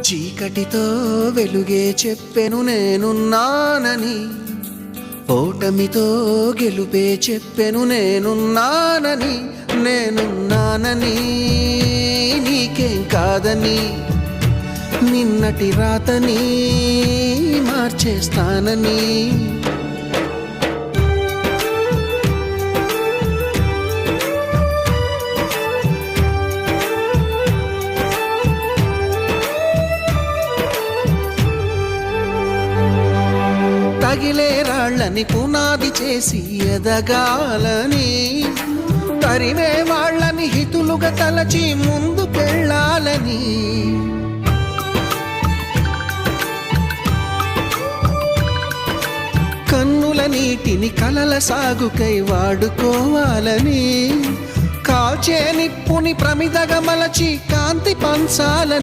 చీకటితో వెలుగే చెప్పెను నేనున్నానని, ఓటమితో గెలుపే చెప్పెను నేనున్నానని. నేనున్నానని నీకేం కాదని, నిన్నటి రాతని మార్చేస్తానని. తగిలే రాళ్ళని పునాది చేసి ఎదగాలని, తరిమే వాళ్ళని హితులుగా తలచి ముందుకెళ్ళాలని. కన్నుల నీటిని కలల సాగుకై వాడుకోవాలని, కాల్చే నిప్పుని ప్రమిదగా మలచి కాంతి పంచాలని.